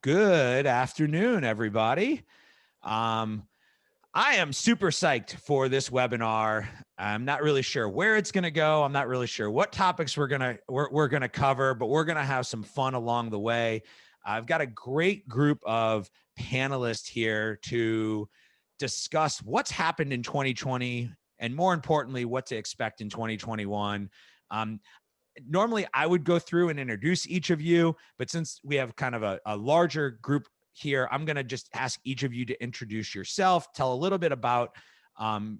Good afternoon, everybody. Um, I am super psyched for this webinar. I'm not really sure where it's going to go. I'm not really sure what topics we're gonna cover, but we're gonna have some fun along the way. I've got a great group of panelists here to discuss what's happened in 2020 and, more importantly, what to expect in 2021. Um, Normally I would go through and introduce each of you, but since we have kind of a larger group here, I'm going to just ask each of you to introduce yourself, tell a little bit about,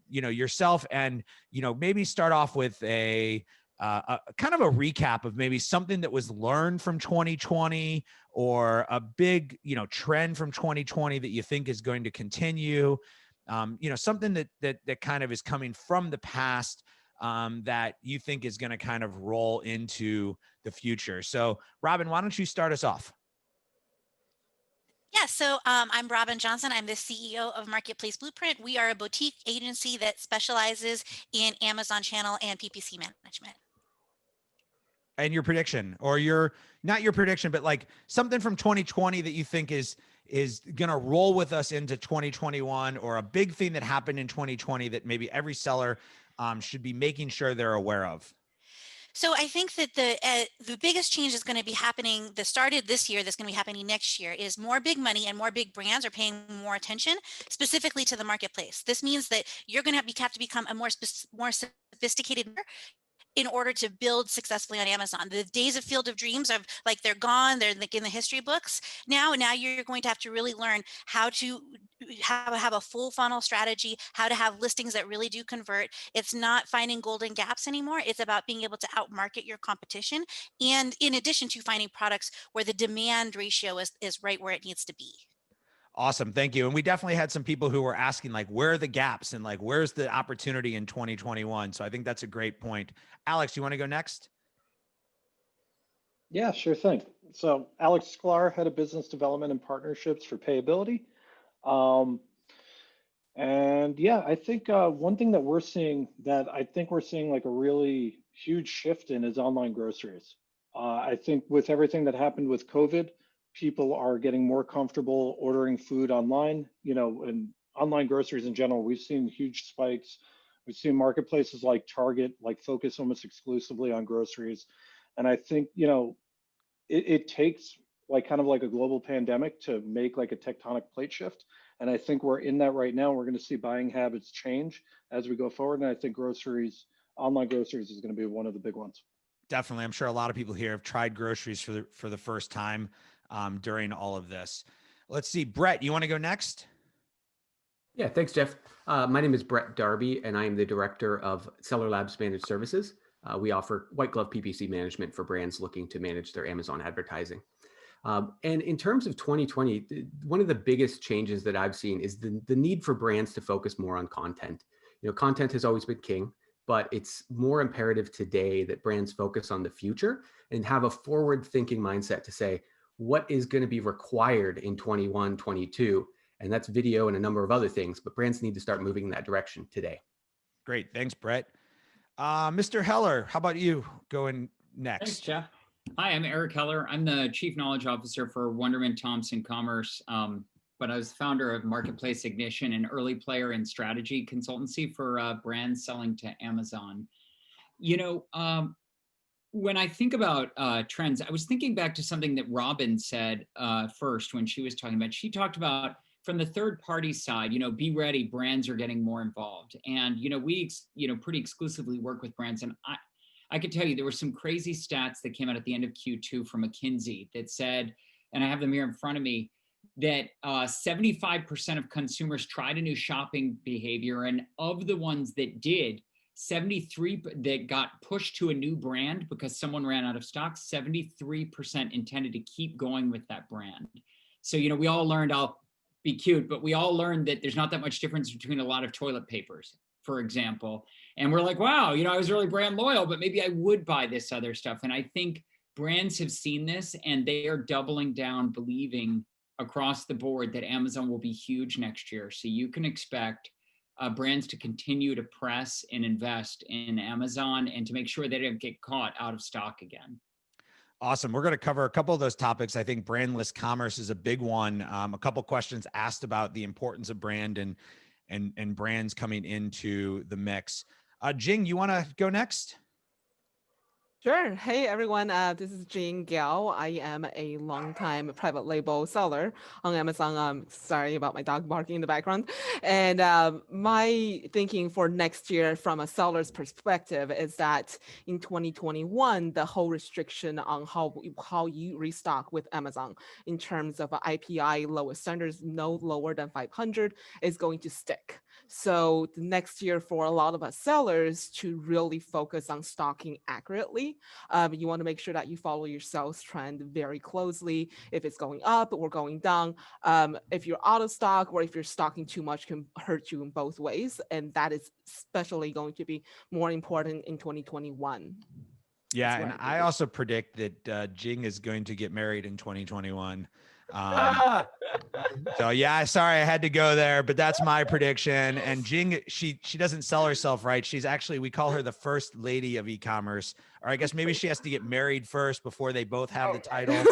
yourself, and, maybe start off with a kind of a recap of maybe something that was learned from 2020, or a big, trend from 2020 that you think is going to continue. Something that kind of is coming from the past, that you think is going to kind of roll into the future. So, Robin, why don't you start us off? Yeah, so I'm Robin Johnson. I'm the CEO of Marketplace Blueprint. We are a boutique agency that specializes in Amazon channel and PPC management. And your prediction, or your not your prediction, but like something from 2020 that you think is going to roll with us into 2021, or a big thing that happened in 2020 that maybe every seller should be making sure they're aware of. So I think that the biggest change is going to be happening that started this year, that's going to be happening next year, is more big money and more big brands are paying more attention specifically to the marketplace. This means that you're going to have to become a more sophisticated in order to build successfully on Amazon. The days of Field of Dreams are like they're gone. They're like in the history books. Now you're going to have to really learn how to have a full funnel strategy, how to have listings that really do convert. It's not finding golden gaps anymore. It's about being able to outmarket your competition. And in addition to finding products where the demand ratio is right where it needs to be. Awesome. Thank you. And we definitely had some people who were asking, like, where are the gaps and like, where's the opportunity in 2021? So I think that's a great point. Alex, you want to go next? Yeah, sure thing. So Alex Sklar, head of business development and partnerships for Payability. And yeah, I think one thing that we're seeing like a really huge shift in is online groceries. I think with everything that happened with COVID, people are getting more comfortable ordering food online, and online groceries in general. We've seen huge spikes. We've seen marketplaces like Target like focus almost exclusively on groceries. And I think, it takes like kind of like a global pandemic to make like a tectonic plate shift. And I think we're in that right now. We're going to see buying habits change as we go forward. And I think online groceries is going to be one of the big ones. Definitely. I'm sure a lot of people here have tried groceries for the first time during all of this. Let's see. Brett, you want to go next? Yeah, thanks, Jeff. My name is Brett Darby, and I am the director of Seller Labs Managed Services. We offer white glove PPC management for brands looking to manage their Amazon advertising. And in terms of 2020, one of the biggest changes that I've seen is the need for brands to focus more on content. Content has always been king, but it's more imperative today that brands focus on the future and have a forward-thinking mindset to say, what is going to be required in 21, 22? And that's video and a number of other things, but brands need to start moving in that direction today. Great. Thanks, Brett. Mr. Heller, how about you going next? Thanks, Jeff. Hi, I'm Eric Heller. I'm the Chief Knowledge Officer for Wunderman Thompson Commerce, but I was founder of Marketplace Ignition, an early player in strategy consultancy for brands selling to Amazon. When I think about trends, I was thinking back to something that Robin said first when she was talking about, she talked about from the third party side, be ready, brands are getting more involved. And, we, pretty exclusively work with brands. And I could tell you there were some crazy stats that came out at the end of Q2 from McKinsey that said, and I have them here in front of me, that 75% of consumers tried a new shopping behavior. And of the ones that did, 73 that got pushed to a new brand because someone ran out of stock, 73% intended to keep going with that brand. So, we all learned, I'll be cute, but we all learned that there's not that much difference between a lot of toilet papers, for example. And we're like, wow, I was really brand loyal, but maybe I would buy this other stuff. And I think brands have seen this and they are doubling down, believing across the board that Amazon will be huge next year. So you can expect brands to continue to press and invest in Amazon and to make sure they don't get caught out of stock again. Awesome. We're going to cover a couple of those topics. I think brandless commerce is a big one. A couple questions asked about the importance of brand and brands coming into the mix. Jing, you want to go next? Sure. Hey, everyone. This is Gill. I am a longtime private label seller on Amazon. Sorry about my dog barking in the background. And my thinking for next year from a seller's perspective is that in 2021, the whole restriction on how you restock with Amazon in terms of IPI lowest standards, no lower than 500, is going to stick. So the next year for a lot of us sellers to really focus on stocking accurately. You want to make sure that you follow your sales trend very closely. If it's going up or going down, if you're out of stock or if you're stocking too much can hurt you in both ways. And that is especially going to be more important in 2021. Yeah, and I also predict that Jing is going to get married in 2021. So yeah, sorry I had to go there, but that's my prediction. And Jing, she doesn't sell herself right. She's actually, we call her the first lady of e-commerce, or I guess maybe she has to get married first before they both have the title.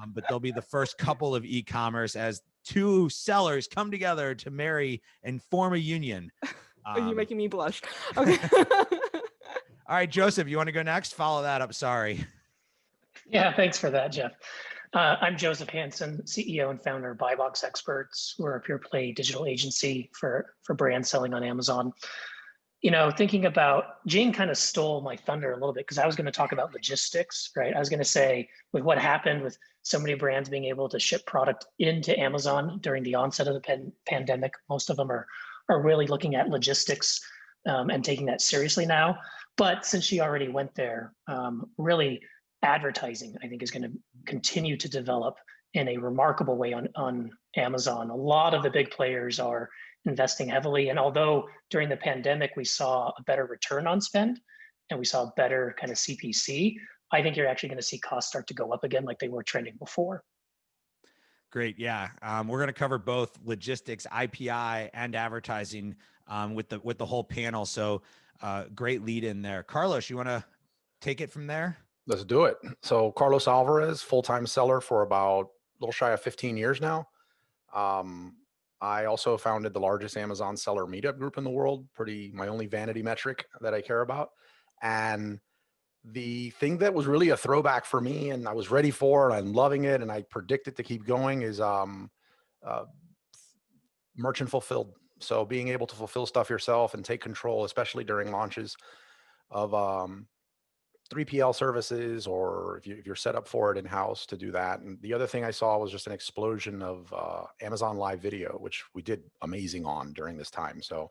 But they'll be the first couple of e-commerce as two sellers come together to marry and form a union. You're making me blush. Okay. All right, Joseph, you want to go next? Follow that up. Sorry. Yeah, thanks for that, Jeff. I'm Joseph Hansen, CEO and founder of Buybox Experts. We're a pure play digital agency for brand selling on Amazon. You know, thinking about, Jane kind of stole my thunder a little bit because I was going to talk about logistics, right? I was going to say with what happened with so many brands being able to ship product into Amazon during the onset of the pandemic, most of them are really looking at logistics and taking that seriously now. But since she already went there, really advertising, I think, is going to continue to develop in a remarkable way on Amazon. A lot of the big players are investing heavily. And although during the pandemic, we saw a better return on spend and we saw a better kind of CPC, I think you're actually going to see costs start to go up again like they were trending before. Great. Yeah. We're going to cover both logistics, IPI, and advertising with the whole panel. So great lead in there. Carlos, you want to take it from there? Let's do it. So Carlos Alvarez, full-time seller for about a little shy of 15 years now. I also founded the largest Amazon seller meetup group in the world, my only vanity metric that I care about. And the thing that was really a throwback for me and I was ready for and I'm loving it and I predict it to keep going is merchant fulfilled. So being able to fulfill stuff yourself and take control, especially during launches of 3PL services, or if you're set up for it in-house to do that. And the other thing I saw was just an explosion of Amazon Live Video, which we did amazing on during this time. So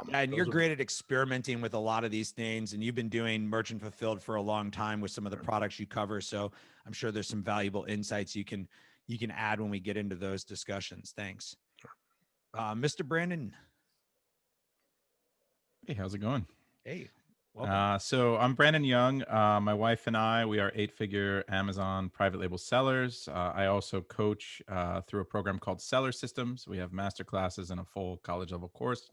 yeah, and you're great at experimenting with a lot of these things, and you've been doing merchant fulfilled for a long time with some of the products you cover. So I'm sure there's some valuable insights you can add when we get into those discussions. Thanks. Mr. Brandon. Hey, how's it going? Hey. So I'm Brandon Young. My wife and I, we are 8-figure Amazon private label sellers. I also coach through a program called Seller Systems. We have master classes and a full college level course.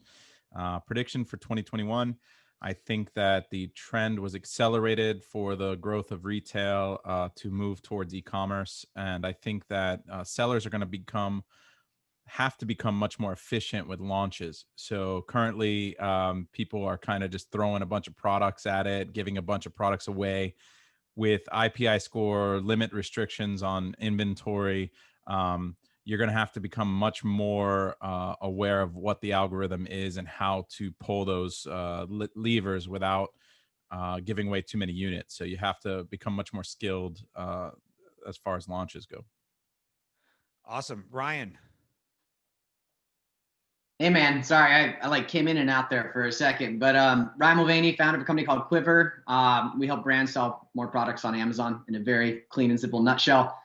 Prediction for 2021. I think that the trend was accelerated for the growth of retail to move towards e-commerce. And I think that sellers are going to have to become much more efficient with launches. So currently people are kind of just throwing a bunch of products at it, giving a bunch of products away. With IPI score, limit restrictions on inventory, you're going to have to become much more aware of what the algorithm is and how to pull those levers without giving away too many units. So you have to become much more skilled as far as launches go. Awesome. Ryan. Hey man, sorry, I like came in and out there for a second, but Ryan Mulvaney, founder of a company called Quiver. We help brands sell more products on Amazon in a very clean and simple nutshell.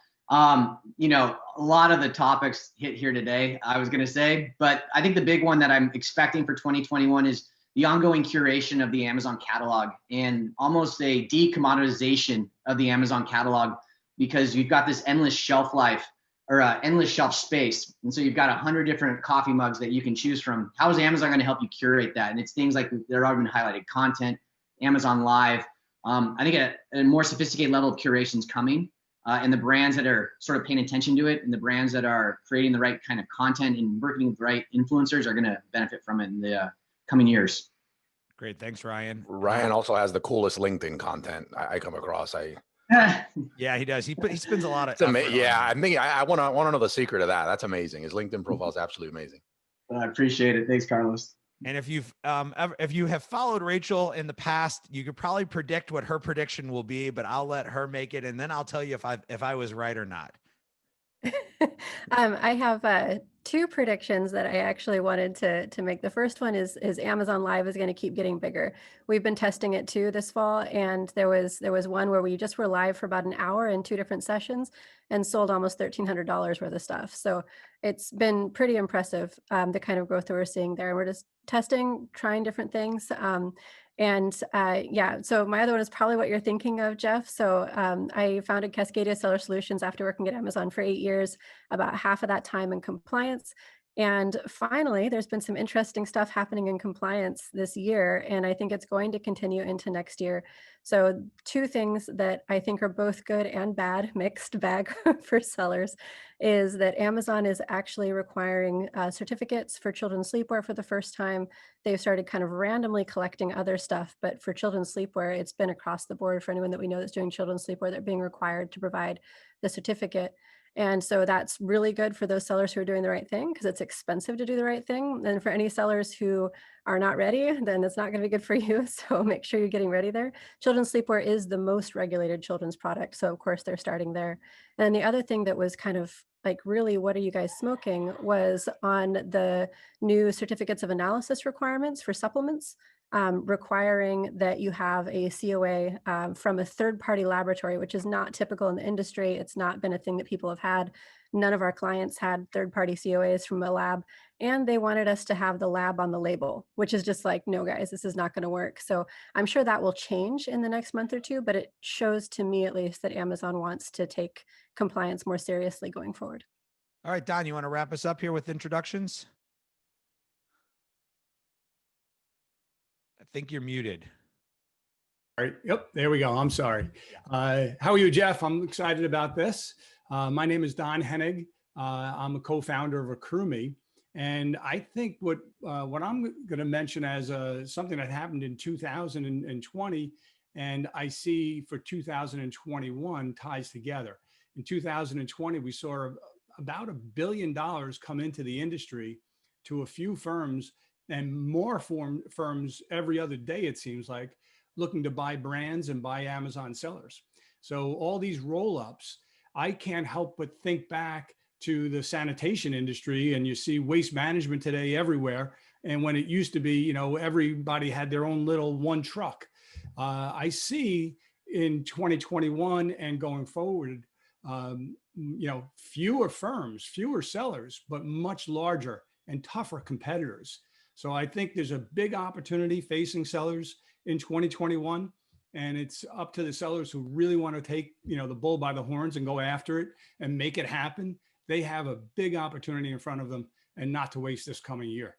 You know, a lot of the topics hit here today, I was gonna say, but I think the big one that I'm expecting for 2021 is the ongoing curation of the Amazon catalog and almost a decommoditization of the Amazon catalog, because you've got this endless shelf life or endless shelf space. And so you've got 100 different coffee mugs that you can choose from. How is Amazon going to help you curate that? And it's things like that are already been highlighted: content, Amazon Live, I think a more sophisticated level of curation is coming, and the brands that are sort of paying attention to it, and the brands that are creating the right kind of content and working with the right influencers are going to benefit from it in the coming years. Great. Thanks, Ryan. Ryan also has the coolest LinkedIn content I come across. Yeah, he does. He spends a lot of effort yeah, on it. I think I want to know the secret of that. That's amazing. His LinkedIn profile is absolutely amazing. I appreciate it. Thanks, Carlos. And if you have followed Rachel in the past, you could probably predict what her prediction will be, but I'll let her make it, and then I'll tell you if I was right or not. I have two predictions that I actually wanted to make. The first one is Amazon Live is going to keep getting bigger. We've been testing it too this fall, and there was one where we just were live for about an hour in 2 different sessions and sold almost $1,300 worth of stuff. So it's been pretty impressive, the kind of growth that we're seeing there. We're just testing, trying different things. Yeah, so my other one is probably what you're thinking of, Jeff. So I founded Cascadia Seller Solutions after working at Amazon for 8 years, about half of that time in compliance. And finally, there's been some interesting stuff happening in compliance this year, and I think it's going to continue into next year. So 2 things that I think are both good and bad, mixed bag for sellers, is that Amazon is actually requiring certificates for children's sleepwear for the first time. They've started kind of randomly collecting other stuff, but for children's sleepwear, it's been across the board for anyone that we know that's doing children's sleepwear, they're being required to provide the certificate. And so that's really good for those sellers who are doing the right thing, because it's expensive to do the right thing. And for any sellers who are not ready, then it's not going to be good for you. So make sure you're getting ready there. Children's sleepwear is the most regulated children's product. So of course they're starting there. And the other thing that was kind of like, really, what are you guys smoking, was on the new certificates of analysis requirements for supplements. Requiring that you have a COA from a third-party laboratory, which is not typical in the industry. It's not been a thing that people have had. None of our clients had third-party COAs from a lab, and they wanted us to have the lab on the label, which is just like, no, guys, this is not going to work. So I'm sure that will change in the next month or two, but it shows to me at least that Amazon wants to take compliance more seriously going forward. All right, Don, you want to wrap us up here with introductions? I think you're muted. All right. Yep. There we go. I'm sorry. How are you, Jeff? I'm excited about this. My name is Don Hennig. I'm a co-founder of Accrue.me. And I think what I'm going to mention as something that happened in 2020, and I see for 2021 ties together. In 2020, we saw about $1 billion come into the industry to a few firms, and more firms every other day, it seems like, looking to buy brands and buy Amazon sellers. So all these roll-ups, I can't help but think back to the sanitation industry, and you see waste management today everywhere. And when it used to be, you know, everybody had their own little one truck. I see in 2021 and going forward, you know, fewer firms, fewer sellers, but much larger and tougher competitors. So I think there's a big opportunity facing sellers in 2021, and it's up to the sellers who really want to take, you know, the bull by the horns and go after it and make it happen. They have a big opportunity in front of them, and not to waste this coming year.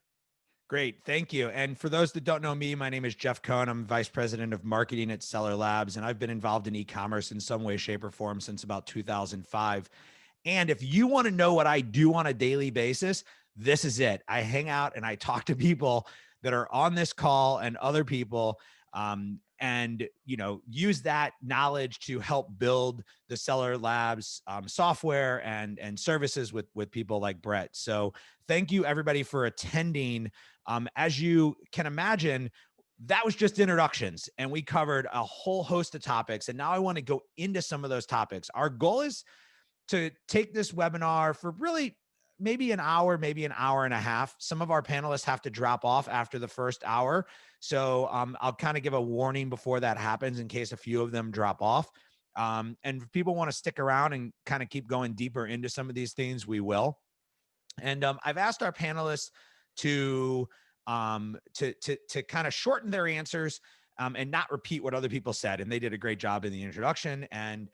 Great. Thank you. And for those that don't know me, my name is Jeff Cohen. I'm Vice President of Marketing at Seller Labs, and I've been involved in e-commerce in some way, shape, or form since about 2005. And if you want to know what I do on a daily basis, this is it. I hang out and I talk to people that are on this call and other people, and, you know, use that knowledge to help build the Seller Labs software and services with people like Brett. So thank you everybody for attending. As you can imagine, that was just introductions, and we covered a whole host of topics. And now I want to go into some of those topics. Our goal is to take this webinar for really maybe an hour, maybe an hour and a half. Some of our panelists have to drop off after the first hour. So I'll kind of give a warning before that happens in case a few of them drop off. And if people want to stick around and kind of keep going deeper into some of these things, we will. And I've asked our panelists to kind of shorten their answers and not repeat what other people said. And they did a great job in the introduction. And